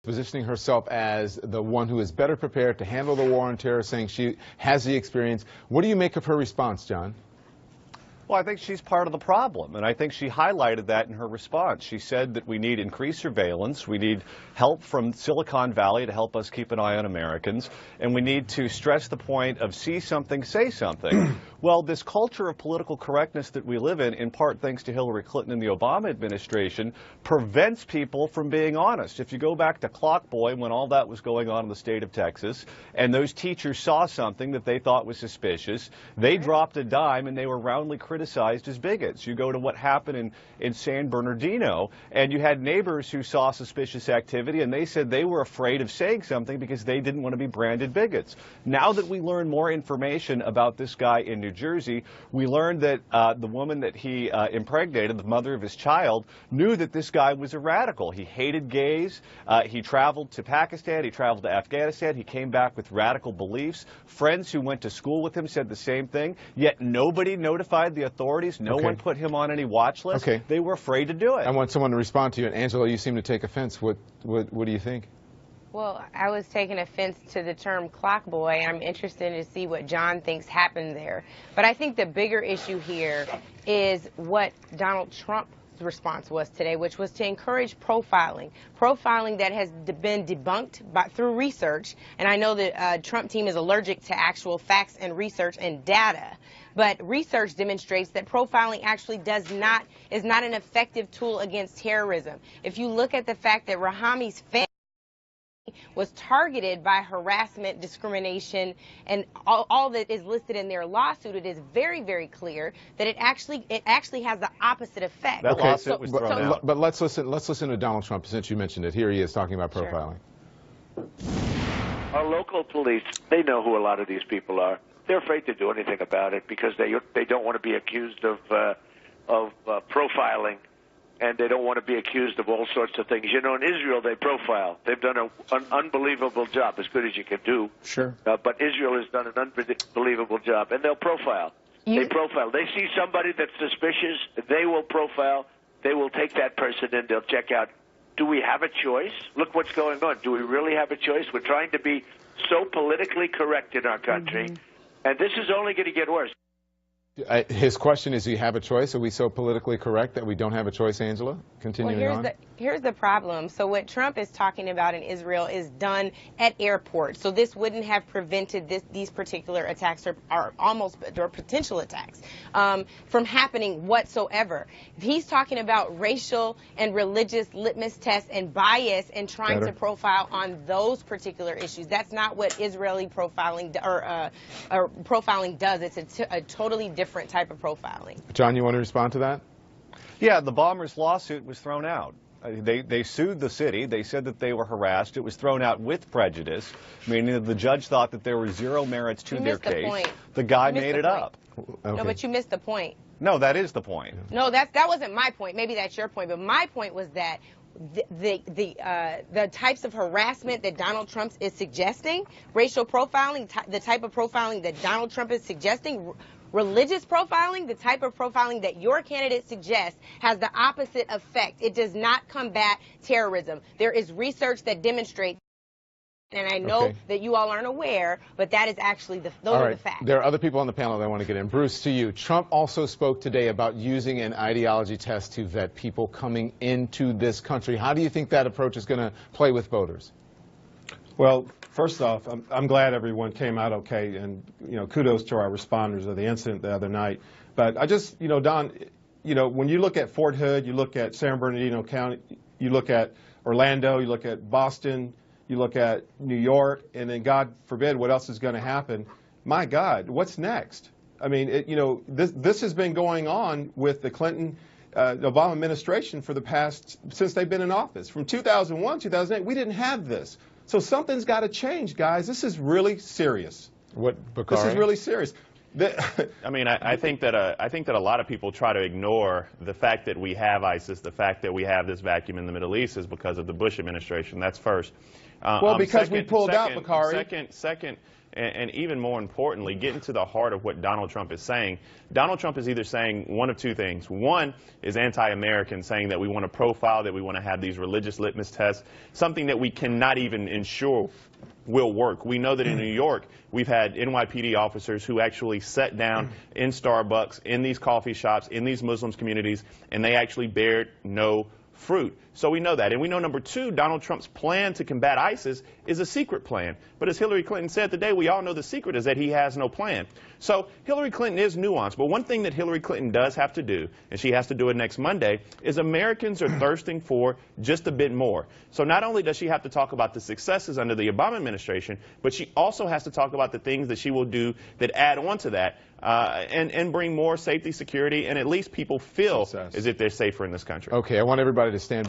positioning herself as the one who is better prepared to handle the war on terror, saying she has the experience. What do you make of her response, John? Well, I think she's part of the problem, and I think she highlighted that in her response. She said that we need increased surveillance, we need help from Silicon Valley to help us keep an eye on Americans, and we need to stress the point of see something, say something. Well, this culture of political correctness that we live in part thanks to Hillary Clinton and the Obama administration, prevents people from being honest. If you go back to Clock Boy, when all that was going on in the state of Texas, and those teachers saw something that they thought was suspicious, they dropped a dime and they were roundly criticized as bigots. You go to what happened in San Bernardino, and you had neighbors who saw suspicious activity, and they said they were afraid of saying something because they didn't want to be branded bigots. Now that we learn more information about this guy in New Jersey, we learned that the woman that he impregnated, the mother of his child, knew that this guy was a radical. He hated gays. He traveled to Pakistan. He traveled to Afghanistan. He came back with radical beliefs. Friends who went to school with him said the same thing, yet nobody notified the authorities. No one put him on any watch list. They were afraid to do it. I want someone to respond to you. And Angela, you seem to take offense. What do you think? Well, I was taking offense to the term clock boy. I'm interested to see what John thinks happened there. But I think the bigger issue here is what Donald Trump's response was today, which was to encourage profiling. Profiling that has been debunked through research. And I know the Trump team is allergic to actual facts and research and data. But research demonstrates that profiling actually is not an effective tool against terrorism. If you look at the fact that Rahami's family was targeted by harassment, discrimination, and all that is listed in their lawsuit, it is very, very clear that it actually has the opposite effect. That lawsuit was thrown out. But let's listen to Donald Trump, since you mentioned it. Here he is talking about profiling. Sure. Our local police, they know who a lot of these people are. They're afraid to do anything about it because they don't want to be accused of profiling. And they don't want to be accused of all sorts of things. You know, in Israel, they profile. They've done an unbelievable job, as good as you can do. Sure. But Israel has done an unbelievable job, and they'll profile. They profile. They see somebody that's suspicious, they will profile. They will take that person in. They'll check out, do we have a choice? Look what's going on. Do we really have a choice? We're trying to be so politically correct in our country, and this is only going to get worse. His question is, do you have a choice? Are we so politically correct that we don't have a choice, Angela? Continuing on. Here's the problem. So what Trump is talking about in Israel is done at airports. So this wouldn't have prevented these particular attacks or potential attacks from happening whatsoever. He's talking about racial and religious litmus tests and bias and trying to profile on those particular issues. That's not what Israeli profiling or profiling does. It's a totally different type of profiling. John, you want to respond to that? Yeah, the bomber's lawsuit was thrown out. They sued the city. They said that they were harassed. It was thrown out with prejudice, meaning that the judge thought that there were zero merits to their case. The guy made it up. No, but you missed the point. No, that is the point. No, that wasn't my point. Maybe that's your point. But my point was that the types of harassment that Donald Trump is suggesting, racial profiling, the type of profiling that Donald Trump is suggesting, religious profiling, the type of profiling that your candidate suggests, has the opposite effect. It does not combat terrorism. There is research that demonstrates, and I know that you all aren't aware, but that is actually those are the facts. There are other people on the panel that I want to get in. Bruce, to you. Trump also spoke today about using an ideology test to vet people coming into this country. How do you think that approach is going to play with voters? Well, first off, I'm glad everyone came out okay, and kudos to our responders of the incident the other night. But I just, Don, when you look at Fort Hood, you look at San Bernardino County, you look at Orlando, you look at Boston, you look at New York, and then God forbid what else is going to happen. My God, what's next? I mean, this has been going on with the Clinton, Obama administration for the past, since they've been in office. From 2001, 2008, we didn't have this. So something's got to change, guys. This is really serious. This is really serious. I mean, I think that a lot of people try to ignore the fact that we have ISIS, the fact that we have this vacuum in the Middle East is because of the Bush administration. That's first. Well, because we pulled out, Bakari. Second, and even more importantly, getting to the heart of what Donald Trump is saying. Donald Trump is either saying one of two things. One is anti-American, saying that we want to profile, that we want to have these religious litmus tests, something that we cannot even ensure will work. We know that in New York, we've had NYPD officers who actually sat down in Starbucks, in these coffee shops, in these Muslim communities, and they actually bared no fruit. So we know that. And we know, number two, Donald Trump's plan to combat ISIS is a secret plan. But as Hillary Clinton said today, we all know the secret is that he has no plan. So Hillary Clinton is nuanced. But one thing that Hillary Clinton does have to do, and she has to do it next Monday, is Americans are thirsting for just a bit more. So not only does she have to talk about the successes under the Obama administration, but she also has to talk about the things that she will do that add on to that and bring more safety, security, and at least people feel as if they're safer in this country. Okay, I want everybody to stand